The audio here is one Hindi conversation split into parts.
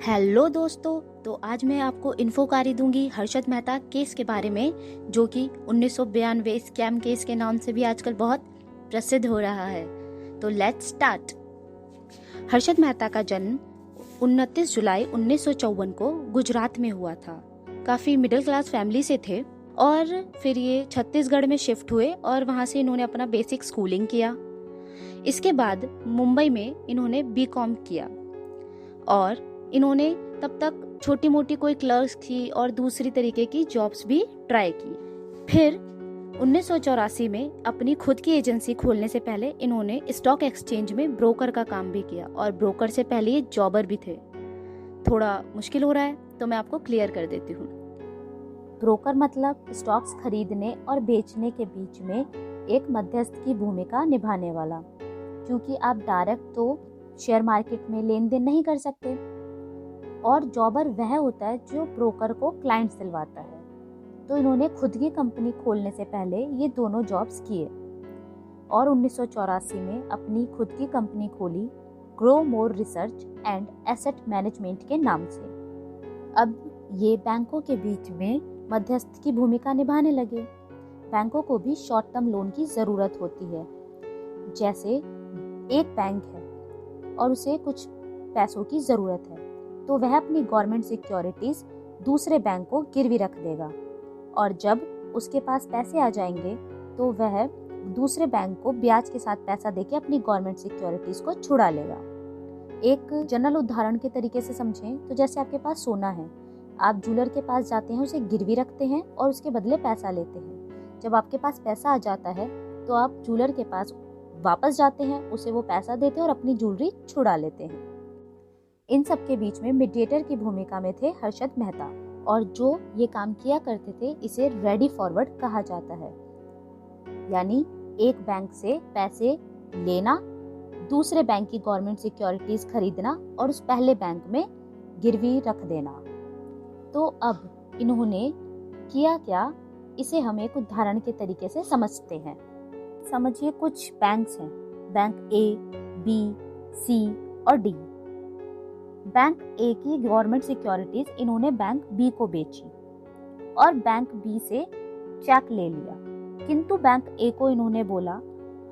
हेलो दोस्तों। तो आज मैं आपको इन्फोकारी दूंगी हर्षद मेहता केस के बारे में, जो कि 1992 स्कैम केस के नाम से भी आजकल बहुत प्रसिद्ध हो रहा है। तो लेट्स स्टार्ट। हर्षद मेहता का जन्म 29 जुलाई 1954 को गुजरात में हुआ था। काफ़ी मिडिल क्लास फैमिली से थे और फिर ये छत्तीसगढ़ में शिफ्ट हुए और वहाँ से इन्होंने अपना बेसिक स्कूलिंग किया। इसके बाद मुंबई में इन्होंने बीकॉम किया और इन्होंने तब तक छोटी मोटी कोई क्लर्क्स की और दूसरी तरीके की जॉब्स भी ट्राई की। फिर 1984 में अपनी खुद की एजेंसी खोलने से पहले इन्होंने स्टॉक एक्सचेंज में ब्रोकर का काम भी किया और ब्रोकर से पहले ये जॉबर भी थे। थोड़ा मुश्किल हो रहा है तो मैं आपको क्लियर कर देती हूँ। ब्रोकर मतलब स्टॉक्स खरीदने और बेचने के बीच में एक मध्यस्थ की भूमिका निभाने वाला, क्योंकि आप डायरेक्ट तो शेयर मार्केट में लेन देन नहीं कर सकते और जॉबर वह होता है जो ब्रोकर को क्लाइंट दिलवाता है। तो इन्होंने खुद की कंपनी खोलने से पहले ये दोनों जॉब्स किए और 1984 में अपनी खुद की कंपनी खोली, grow more research and asset management के नाम से। अब ये बैंकों के बीच में मध्यस्थ की भूमिका निभाने लगे। बैंकों को भी शॉर्ट टर्म लोन की ज़रूरत होती है। जैसे एक बैंक है और उसे कुछ पैसों की ज़रूरत है, तो वह अपनी गवर्नमेंट सिक्योरिटीज दूसरे बैंक को गिरवी रख देगा और जब उसके पास पैसे आ जाएंगे तो वह दूसरे बैंक को ब्याज के साथ पैसा देके अपनी गवर्नमेंट सिक्योरिटीज को छुड़ा लेगा। एक जनरल उदाहरण के तरीके से समझें तो जैसे आपके पास सोना है, आप ज्वेलर के पास जाते हैं, उसे गिरवी रखते हैं और उसके बदले पैसा लेते हैं। जब आपके पास पैसा आ जाता है तो आप ज्वेलर के पास वापस जाते हैं, उसे वो पैसा देते हैं और अपनी ज्वेलरी छुड़ा लेते हैं। इन सब के बीच में मीडिएटर की भूमिका में थे हर्षद मेहता और जो ये काम किया करते थे इसे रेडी फॉरवर्ड कहा जाता है। यानी एक बैंक से पैसे लेना, दूसरे बैंक की गवर्नमेंट सिक्योरिटीज खरीदना और उस पहले बैंक में गिरवी रख देना। तो अब इन्होंने किया क्या, इसे हम एक उदाहरण के तरीके से समझते हैं। समझिए कुछ बैंक्स हैं, बैंक ए, बी, सी और डी। बैंक ए की गवर्नमेंट सिक्योरिटीज इन्होंने बैंक बी को बेची और बैंक बी से चेक ले लिया, किंतु बैंक ए को इन्होंने बोला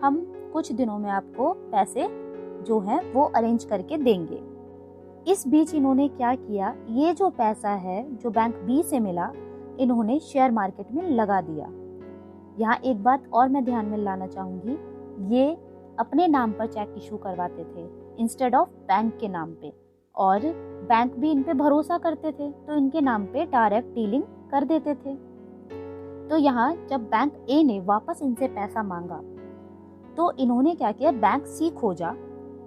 हम कुछ दिनों में आपको पैसे जो है वो अरेंज करके देंगे। इस बीच इन्होंने क्या किया, ये जो पैसा है जो बैंक बी से मिला इन्होंने शेयर मार्केट में लगा दिया। यहाँ एक बात और मैं ध्यान में लाना चाहूंगी, ये अपने नाम पर चेक इशू करवाते थे इंस्टेड ऑफ बैंक के नाम पे और बैंक भी इन पे भरोसा करते थे तो इनके नाम पे डायरेक्ट डीलिंग कर देते थे। तो यहाँ जब बैंक ए ने वापस इनसे पैसा मांगा तो इन्होंने क्या किया, बैंक सी खोजा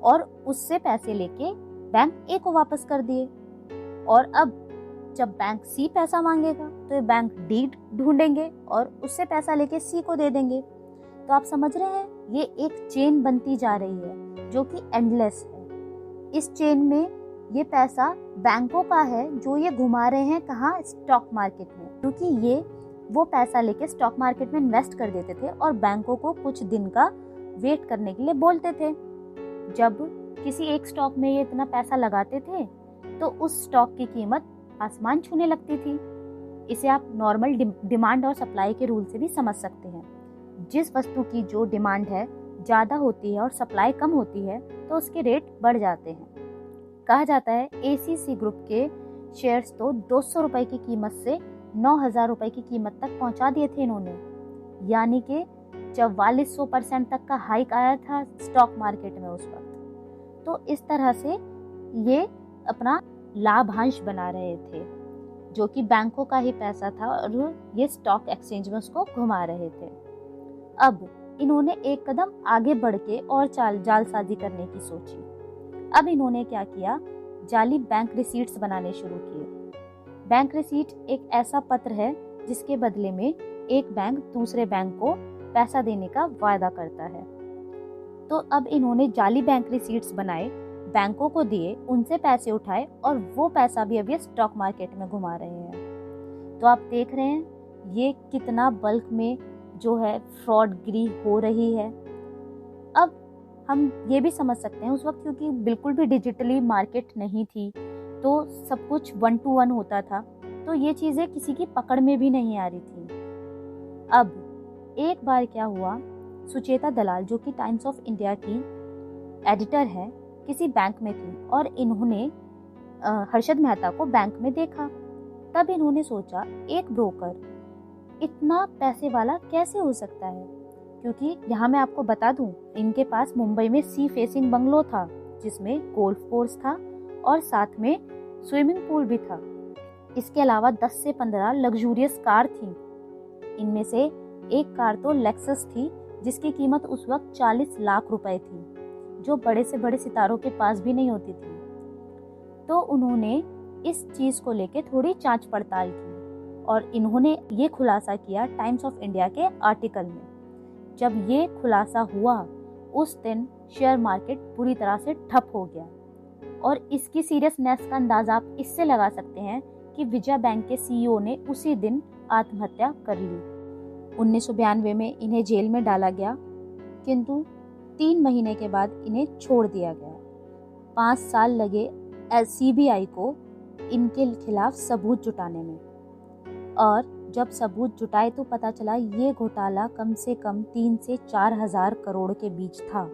और उससे पैसे लेके बैंक ए को वापस कर दिए। और अब जब बैंक सी पैसा मांगेगा तो ये बैंक डी ढूंढेंगे और उससे पैसा लेके सी को दे देंगे। तो आप समझ रहे हैं, ये एक चेन बनती जा रही है जो कि एंडलेस है। इस चेन में ये पैसा बैंकों का है जो ये घुमा रहे हैं कहाँ, स्टॉक मार्केट में, क्योंकि ये वो पैसा लेके स्टॉक मार्केट में इन्वेस्ट कर देते थे और बैंकों को कुछ दिन का वेट करने के लिए बोलते थे। जब किसी एक स्टॉक में ये इतना पैसा लगाते थे तो उस स्टॉक की कीमत आसमान छूने लगती थी। इसे आप नॉर्मल डिमांड और सप्लाई के रूल से भी समझ सकते हैं। जिस वस्तु की जो डिमांड है ज़्यादा होती है और सप्लाई कम होती है तो उसके रेट बढ़ जाते हैं। कहा जाता है एसीसी ग्रुप के शेयर्स तो 200 रुपए की कीमत से 9,000 रुपए की कीमत तक पहुंचा दिए थे इन्होंने। यानी कि 4400% तक का हाइक आया था स्टॉक मार्केट में उस वक्त। तो इस तरह से ये अपना लाभांश बना रहे थे जो कि बैंकों का ही पैसा था और ये स्टॉक एक्सचेंज में उसको घुमा रहे थे। अब इन्होंने एक कदम आगे बढ़ के और जालसाजी करने की सोची। अब इन्होंने क्या किया, जाली बैंक रिसीट्स बनाने शुरू किए। बैंक रिसीट एक ऐसा पत्र है जिसके बदले में एक बैंक दूसरे बैंक को पैसा देने का वायदा करता है। तो अब इन्होंने जाली बैंक रिसीट्स बनाए, बैंकों को दिए, उनसे पैसे उठाए और वो पैसा भी अभी स्टॉक मार्केट में घुमा रहे हैं। तो आप देख रहे हैं ये कितना बल्क में जो है फ्रॉडगिरी हो रही है। अब हम ये भी समझ सकते हैं उस वक्त क्योंकि बिल्कुल भी डिजिटली मार्केट नहीं थी, तो सब कुछ 1 to 1 होता था, तो ये चीज़ें किसी की पकड़ में भी नहीं आ रही थी। अब एक बार क्या हुआ, सुचेता दलाल जो कि टाइम्स ऑफ इंडिया की एडिटर है, किसी बैंक में थी और इन्होंने हर्षद मेहता को बैंक में देखा। तब इन्होंने सोचा एक ब्रोकर इतना पैसे वाला कैसे हो सकता है, क्योंकि यहाँ मैं आपको बता दूं, इनके पास मुंबई में सी फेसिंग बंगलो था जिसमें गोल्फ कोर्स था और साथ में स्विमिंग पूल भी था। इसके अलावा 10 से 15 लग्जूरियस कार थी। इनमें से एक कार तो लेक्सस थी जिसकी कीमत उस वक्त 40 लाख रुपए थी, जो बड़े से बड़े सितारों के पास भी नहीं होती थी। तो उन्होंने इस चीज को लेके थोड़ी जांच पड़ताल की और इन्होंने ये खुलासा किया टाइम्स ऑफ इंडिया के आर्टिकल में। जब ये खुलासा हुआ उस दिन शेयर मार्केट पूरी तरह से ठप हो गया और इसकी सीरियसनेस का अंदाजा आप इससे लगा सकते हैं कि विजया बैंक के सीईओ ने उसी दिन आत्महत्या कर ली। 1992 में इन्हें जेल में डाला गया, किंतु 3 महीने के बाद इन्हें छोड़ दिया गया। 5 साल लगे सीबीआई को इनके खिलाफ सबूत जुटाने में, और जब सबूत जुटाए तो पता चला ये घोटाला कम से कम 3 से 4 हजार करोड़ के बीच था।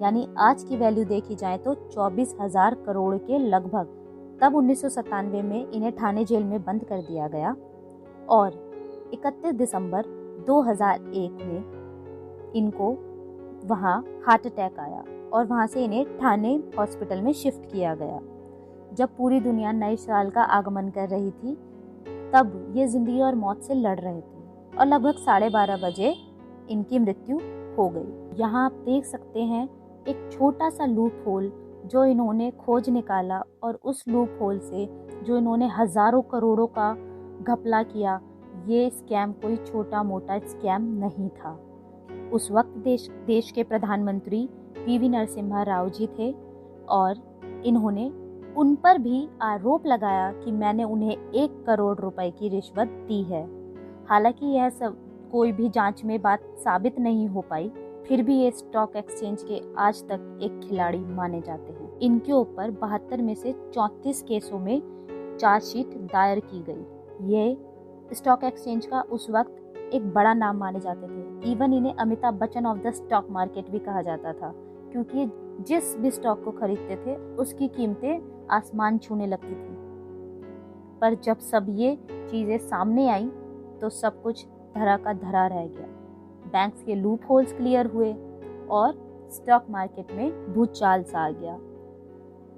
यानी आज की वैल्यू देखी जाए तो 24,000 करोड़ के लगभग। तब 1997 में इन्हें ठाणे जेल में बंद कर दिया गया और 31 दिसंबर 2001 में इनको वहाँ हार्ट अटैक आया और वहाँ से इन्हें ठाणे हॉस्पिटल में शिफ्ट किया गया। जब पूरी दुनिया नए साल का आगमन कर रही थी तब ये जिंदगी और मौत से लड़ रहे थे और लगभग 12:30 बजे इनकी मृत्यु हो गई। यहाँ आप देख सकते हैं एक छोटा सा लूप होल जो इन्होंने खोज निकाला और उस लूप होल से जो इन्होंने हजारों करोड़ों का घपला किया। ये स्कैम कोई छोटा मोटा स्कैम नहीं था। उस वक्त देश के प्रधानमंत्री पीवी नरसिम्हा राव जी थे और इन्होंने उन पर भी आरोप लगाया कि मैंने उन्हें 1 करोड़ रुपए की रिश्वत दी है। हालांकि यह सब कोई भी जांच में बात साबित नहीं हो पाई, फिर भी ये स्टॉक एक्सचेंज के आज तक एक खिलाड़ी माने जाते हैं। इनके ऊपर 72 में से 34 केसों में चार्जशीट दायर की गई। ये स्टॉक एक्सचेंज का उस वक्त एक बड़ा नाम माने जाते थे। इवन इन्हें Amitabh Bachchan of the stock market भी कहा जाता था, क्योंकि जिस भी स्टॉक को खरीदते थे उसकी कीमतें आसमान छूने लगती थी। पर जब सब ये चीजें सामने आई तो सब कुछ धरा का धरा रह गया। बैंक्स के लूप होल्स क्लियर हुए और स्टॉक मार्केट में भूचाल सा आ गया।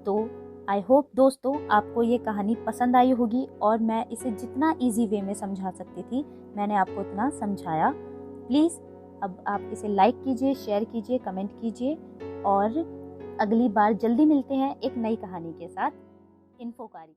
तो आई होप दोस्तों आपको ये कहानी पसंद आई होगी और मैं इसे जितना इजी वे में समझा सकती थी मैंने आपको उतना समझाया। प्लीज़ अब आप इसे लाइक कीजिए, शेयर कीजिए, कमेंट कीजिए और अगली बार जल्दी मिलते हैं एक नई कहानी के साथ। इन्फोकारी।